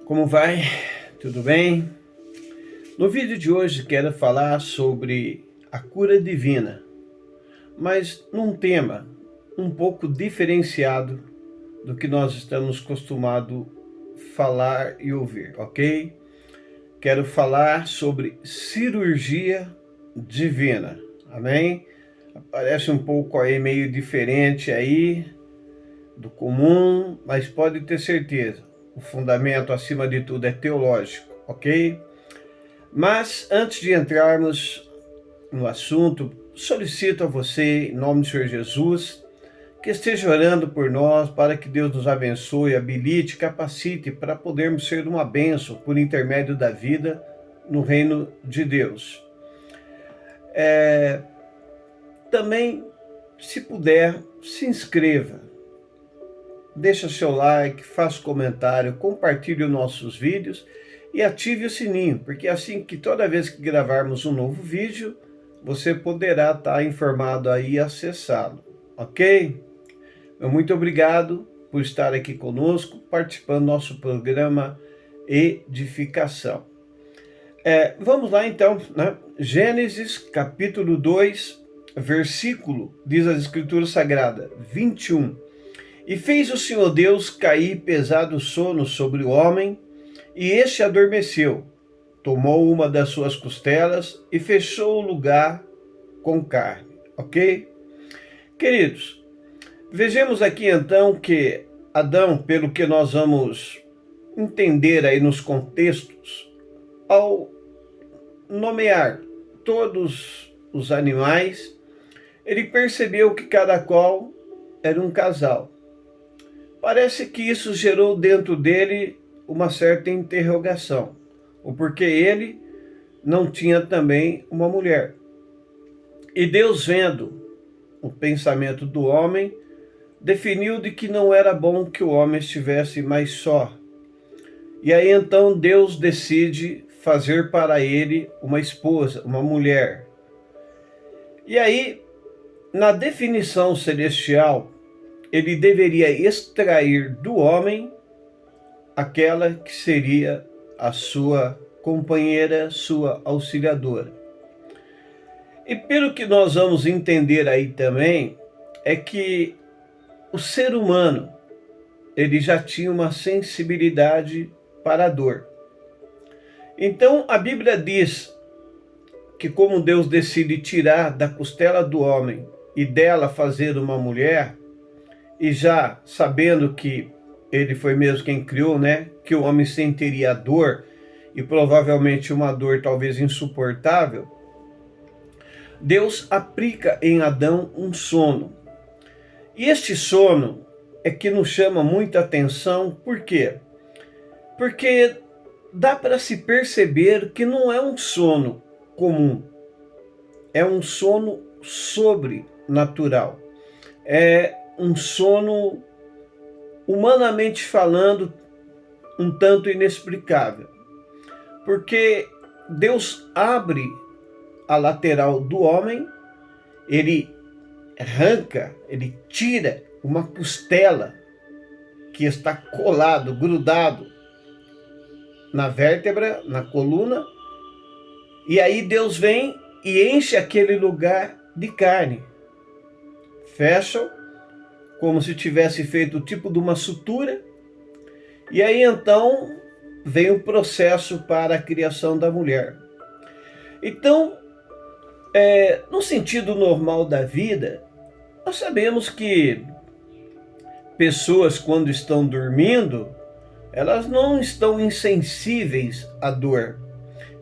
Como vai? Tudo bem? No vídeo de hoje quero falar sobre a cura divina, mas num tema um pouco diferenciado do que nós estamos acostumados falar e ouvir, ok? Quero falar sobre cirurgia divina, amém? Parece um pouco aí meio diferente aí do comum, mas pode ter certeza, o fundamento acima de tudo é teológico, ok? Mas antes de entrarmos no assunto, solicito a você, em nome do Senhor Jesus, que esteja orando por nós para que Deus nos abençoe, habilite, capacite para podermos ser uma bênção por intermédio da vida no reino de Deus. Também, se puder, se inscreva, deixa seu like, faça comentário, compartilhe os nossos vídeos e ative o sininho, porque assim que toda vez que gravarmos um novo vídeo, você poderá estar informado aí e acessá-lo, ok? Muito obrigado por estar aqui conosco, participando do nosso programa Edificação. Vamos lá então, né? Gênesis capítulo 2, versículo, diz a Escritura Sagrada, 21. E fez o Senhor Deus cair pesado sono sobre o homem, e este adormeceu. Tomou uma das suas costelas e fechou o lugar com carne. Ok? Queridos, vejamos aqui então que Adão, pelo que nós vamos entender aí nos contextos, ao nomear todos os animais, ele percebeu que cada qual era um casal. Parece que isso gerou dentro dele uma certa interrogação, o porquê ele não tinha também uma mulher. E Deus, vendo o pensamento do homem, definiu de que não era bom que o homem estivesse mais só. E aí então Deus decide fazer para ele uma esposa, uma mulher. E aí, na definição celestial, ele deveria extrair do homem aquela que seria a sua companheira, sua auxiliadora. E pelo que nós vamos entender aí também, é que o ser humano, ele já tinha uma sensibilidade para a dor. Então a Bíblia diz que como Deus decide tirar da costela do homem e dela fazer uma mulher, e já sabendo que ele foi mesmo quem criou, né? Que o homem sentiria dor, e provavelmente uma dor talvez insuportável, Deus aplica em Adão um sono. E este sono é que nos chama muita atenção, por quê? Porque dá para se perceber que não é um sono comum, é um sono sobrenatural. É um sono, humanamente falando, um tanto inexplicável. Porque Deus abre a lateral do homem, ele arranca, ele tira uma costela que está colado, grudado na vértebra, na coluna, e aí Deus vem e enche aquele lugar de carne. Fecha como se tivesse feito o tipo de uma sutura, e aí então vem o processo para a criação da mulher. Então, no sentido normal da vida, nós sabemos que pessoas, quando estão dormindo, elas não estão insensíveis à dor.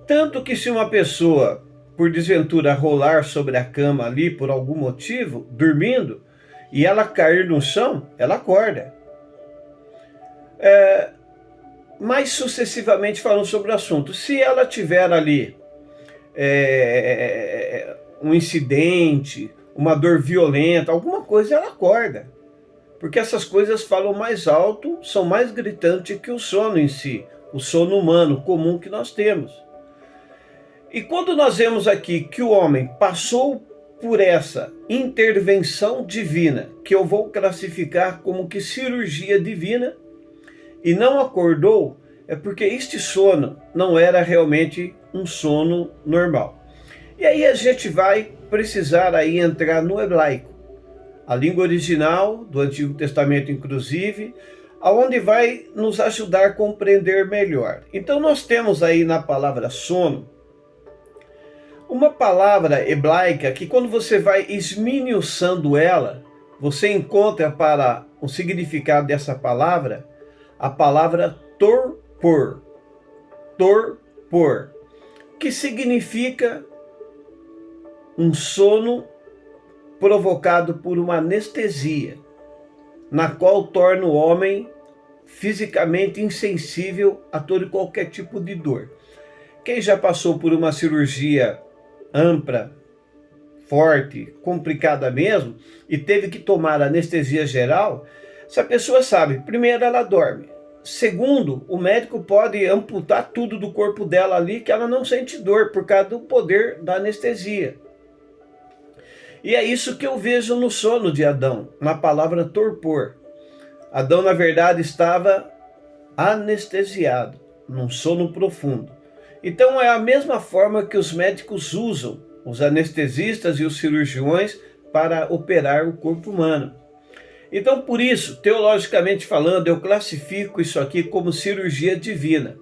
Tanto que se uma pessoa, por desventura, rolar sobre a cama ali por algum motivo, dormindo, e ela cair no chão, ela acorda. Mais sucessivamente falando sobre o assunto, se ela tiver ali um incidente, uma dor violenta, alguma coisa, ela acorda. Porque essas coisas falam mais alto, são mais gritantes que o sono em si, o sono humano comum que nós temos. E quando nós vemos aqui que o homem passou por essa intervenção divina, que eu vou classificar como que cirurgia divina, e não acordou, é porque este sono não era realmente um sono normal. E aí a gente vai precisar aí entrar no hebraico, a língua original do Antigo Testamento, inclusive, aonde vai nos ajudar a compreender melhor. Então nós temos aí na palavra sono uma palavra hebraica que, quando você vai esmiuçando ela, você encontra para o significado dessa palavra a palavra torpor. Torpor, que significa um sono provocado por uma anestesia, na qual torna o homem fisicamente insensível a todo e qualquer tipo de dor. Quem já passou por uma cirurgia ampla, forte, complicada mesmo, e teve que tomar anestesia geral, essa pessoa sabe, primeiro, ela dorme. Segundo, o médico pode amputar tudo do corpo dela ali, que ela não sente dor por causa do poder da anestesia. E é isso que eu vejo no sono de Adão, na palavra torpor. Adão, na verdade, estava anestesiado, num sono profundo. Então é a mesma forma que os médicos usam, os anestesistas e os cirurgiões, para operar o corpo humano. Então, por isso, teologicamente falando, eu classifico isso aqui como cirurgia divina.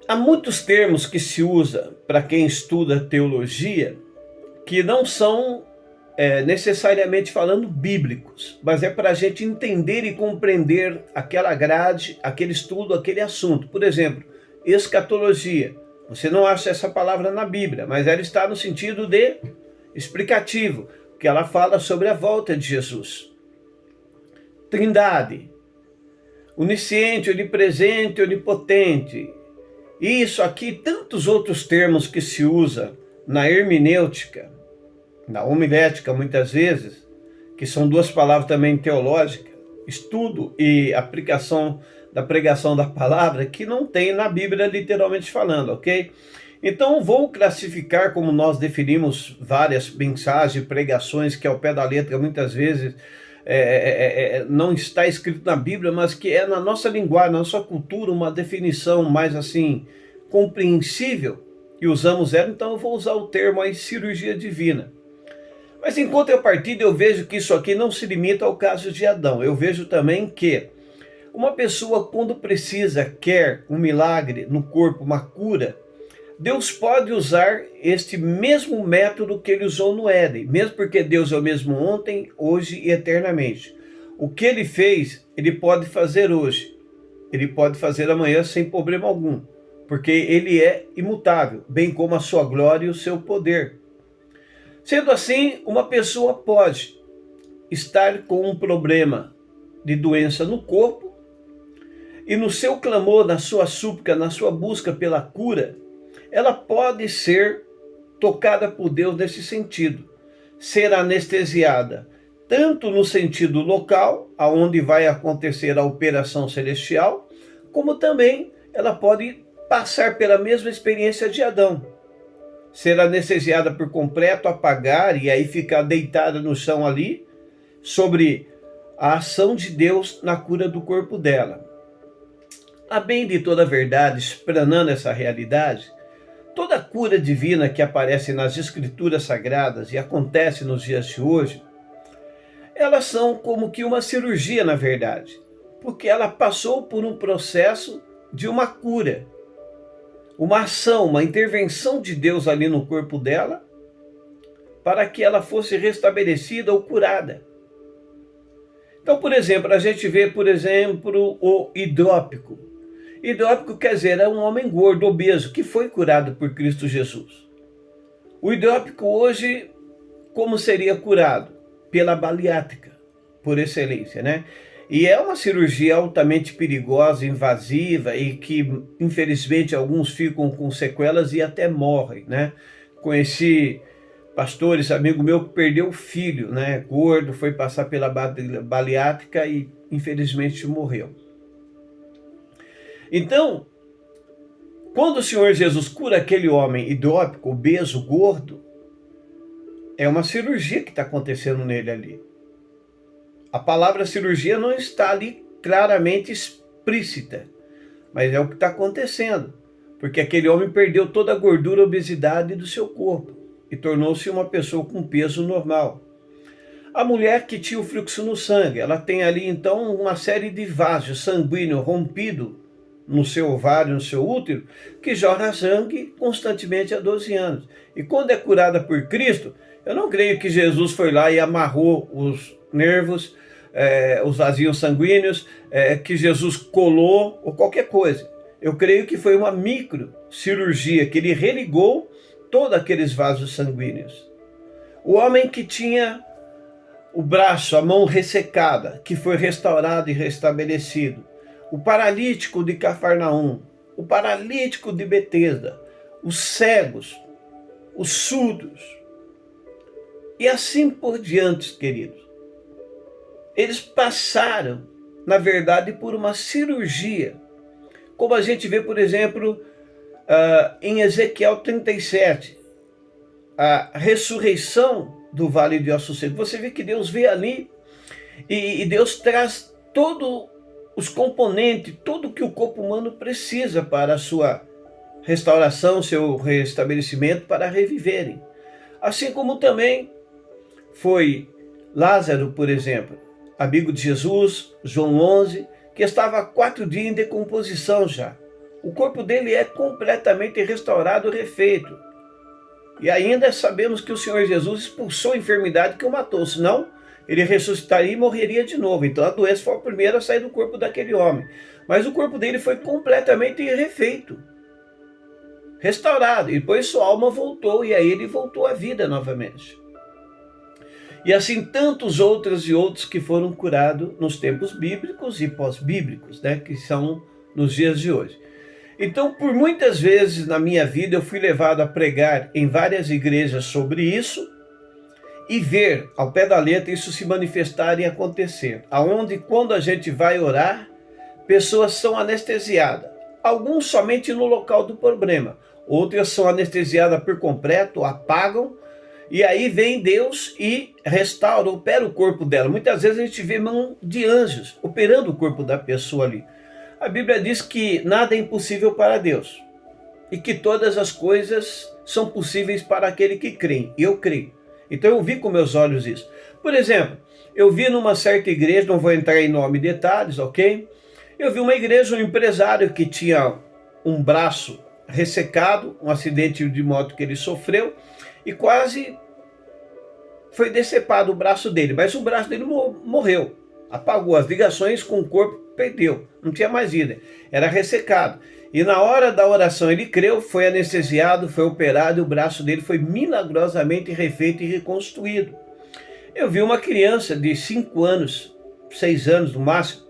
Há muitos termos que se usa para quem estuda teologia que não são necessariamente falando bíblicos, mas é para a gente entender e compreender aquela grade, aquele estudo, aquele assunto. Por exemplo, escatologia. Você não acha essa palavra na Bíblia, mas ela está no sentido de explicativo, que ela fala sobre a volta de Jesus. Trindade, onisciente, onipresente, onipotente. Isso aqui, tantos outros termos que se usa na hermenêutica, na homilética muitas vezes, que são duas palavras também teológicas, estudo e aplicação da pregação da palavra, que não tem na Bíblia literalmente falando, ok? Então vou classificar, como nós definimos várias mensagens, pregações que ao pé da letra muitas vezes não está escrito na Bíblia, mas que é na nossa linguagem, na nossa cultura, uma definição mais assim compreensível, e usamos ela. Então eu vou usar o termo aí, cirurgia divina. Mas em contrapartida, eu vejo que isso aqui não se limita ao caso de Adão. Eu vejo também que uma pessoa, quando precisa, quer um milagre no corpo, uma cura, Deus pode usar este mesmo método que ele usou no Éden, mesmo porque Deus é o mesmo ontem, hoje e eternamente. O que ele fez, ele pode fazer hoje, ele pode fazer amanhã sem problema algum, porque ele é imutável, bem como a sua glória e o seu poder. Sendo assim, uma pessoa pode estar com um problema de doença no corpo e no seu clamor, na sua súplica, na sua busca pela cura, ela pode ser tocada por Deus nesse sentido, ser anestesiada, tanto no sentido local, aonde vai acontecer a operação celestial, como também ela pode passar pela mesma experiência de Adão, ser anestesiada por completo, apagar e aí ficar deitada no chão ali, sobre a ação de Deus na cura do corpo dela. A bem de toda a verdade, explanando essa realidade, toda a cura divina que aparece nas Escrituras Sagradas e acontece nos dias de hoje, elas são como que uma cirurgia, na verdade, porque ela passou por um processo de uma cura, uma ação, uma intervenção de Deus ali no corpo dela, para que ela fosse restabelecida ou curada. Então, por exemplo, a gente vê, por exemplo, o hidrópico. Hidrópico quer dizer, é um homem gordo, obeso, que foi curado por Cristo Jesus. O hidrópico hoje, como seria curado? Pela bariátrica, por excelência, né? E é uma cirurgia altamente perigosa, invasiva e que, infelizmente, alguns ficam com sequelas e até morrem, né? Conheci pastores, amigo meu, que perdeu o filho, né? Gordo, foi passar pela bariátrica e, infelizmente, morreu. Então, quando o Senhor Jesus cura aquele homem hidrópico, obeso, gordo, é uma cirurgia que está acontecendo nele ali. A palavra cirurgia não está ali claramente explícita. Mas é o que está acontecendo, porque aquele homem perdeu toda a gordura e obesidade do seu corpo e tornou-se uma pessoa com peso normal. A mulher que tinha o fluxo no sangue, ela tem ali então uma série de vasos sanguíneos rompidos no seu ovário, no seu útero, que jorra sangue constantemente há 12 anos. E quando é curada por Cristo, eu não creio que Jesus foi lá e amarrou os nervos, os vasinhos sanguíneos, que Jesus colou ou qualquer coisa. Eu creio que foi uma microcirurgia, que ele religou todos aqueles vasos sanguíneos. O homem que tinha o braço, a mão ressecada, que foi restaurado e restabelecido. O paralítico de Cafarnaum, o paralítico de Betesda, os cegos, os surdos, e assim por diante, queridos. Eles passaram, na verdade, por uma cirurgia, como a gente vê, por exemplo, em Ezequiel 37, a ressurreição do Vale de Ossos Secos. Você vê que Deus vê ali e Deus traz todos os componentes, tudo que o corpo humano precisa para a sua restauração, seu restabelecimento, para reviverem. Assim como também foi Lázaro, por exemplo, amigo de Jesus, João 11, que estava há 4 dias em decomposição já. O corpo dele é completamente restaurado, refeito. E ainda sabemos que o Senhor Jesus expulsou a enfermidade que o matou, senão ele ressuscitaria e morreria de novo. Então a doença foi a primeira a sair do corpo daquele homem. Mas o corpo dele foi completamente refeito, restaurado. E depois sua alma voltou e aí ele voltou à vida novamente. E assim tantos outros e outros que foram curados nos tempos bíblicos e pós-bíblicos, né, que são nos dias de hoje. Então, por muitas vezes na minha vida, eu fui levado a pregar em várias igrejas sobre isso e ver, ao pé da letra, isso se manifestar e acontecer. Aonde, quando a gente vai orar, pessoas são anestesiadas. Alguns somente no local do problema. Outras são anestesiadas por completo, apagam, e aí vem Deus e restaura, opera o corpo dela. Muitas vezes a gente vê mão de anjos operando o corpo da pessoa ali. A Bíblia diz que nada é impossível para Deus e que todas as coisas são possíveis para aquele que crê. E eu creio. Então eu vi com meus olhos isso. Por exemplo, eu vi numa certa igreja, não vou entrar em nome e detalhes, ok? Eu vi uma igreja, um empresário que tinha um braço ressecado, um acidente de moto que ele sofreu e quase foi decepado o braço dele, mas o braço dele morreu, apagou, as ligações com o corpo perdeu, não tinha mais vida, era ressecado. E na hora da oração ele creu, foi anestesiado, foi operado e o braço dele foi milagrosamente refeito e reconstruído. Eu vi uma criança de 5 anos, 6 anos no máximo,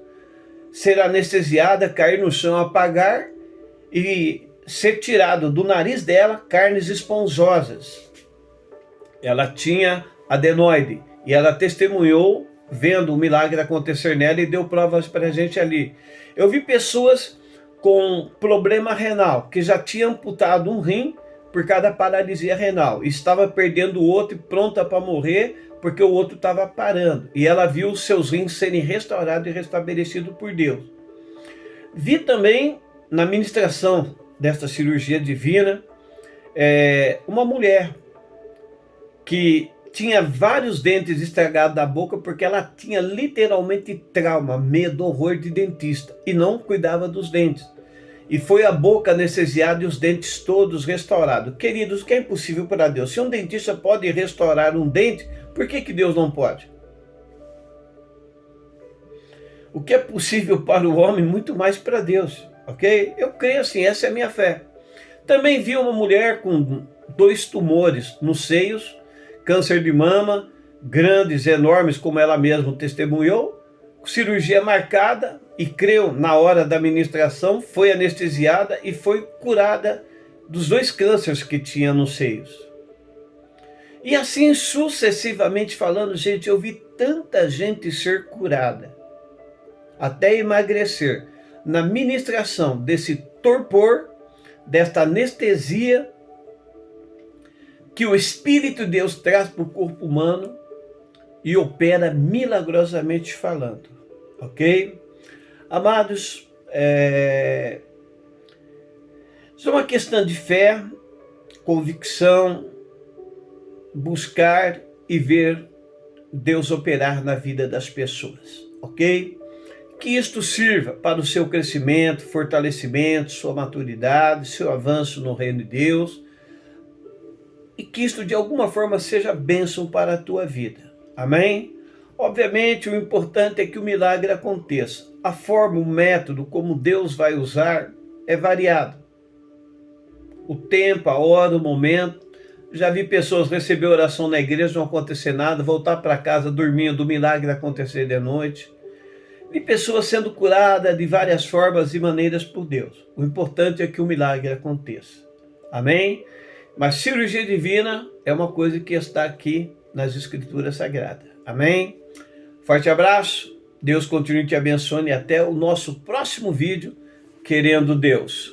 ser anestesiada, cair no chão, apagar e ser tirado do nariz dela carnes esponjosas. Ela tinha adenoide e ela testemunhou vendo o milagre acontecer nela e deu provas para a gente ali. Eu vi pessoas com problema renal, que já tinha amputado um rim por causa da paralisia renal, estava perdendo o outro e pronta para morrer, porque o outro estava parando. E ela viu os seus rins serem restaurados e restabelecidos por Deus. Vi também, na ministração desta cirurgia divina, uma mulher que tinha vários dentes estragados da boca porque ela tinha literalmente trauma, medo, horror de dentista e não cuidava dos dentes. E foi a boca anestesiada e os dentes todos restaurados. Queridos, o que é impossível para Deus? Se um dentista pode restaurar um dente, por que Deus não pode? O que é possível para o homem, muito mais para Deus, ok? Eu creio assim, essa é a minha fé. Também vi uma mulher com 2 tumores nos seios, câncer de mama, grandes, enormes, como ela mesma testemunhou, cirurgia marcada e creu na hora da ministração, foi anestesiada e foi curada dos 2 cânceres que tinha nos seios. E assim sucessivamente falando, gente, eu vi tanta gente ser curada, até emagrecer, na ministração desse torpor, desta anestesia, que o Espírito de Deus traz para o corpo humano e opera milagrosamente falando, ok? Amados, isso é uma questão de fé, convicção, buscar e ver Deus operar na vida das pessoas, ok? Que isto sirva para o seu crescimento, fortalecimento, sua maturidade, seu avanço no reino de Deus, e que isto de alguma forma seja bênção para a tua vida, amém? Obviamente o importante é que o milagre aconteça. A forma, o método, como Deus vai usar é variado. O tempo, a hora, o momento. Já vi pessoas receber oração na igreja, não acontecer nada, voltar para casa dormindo, o milagre acontecer de noite. Vi pessoas sendo curadas de várias formas e maneiras por Deus. O importante é que o milagre aconteça. Amém? Mas cirurgia divina é uma coisa que está aqui nas Escrituras Sagradas. Amém? Forte abraço, Deus continue te abençoando e até o nosso próximo vídeo, querendo Deus.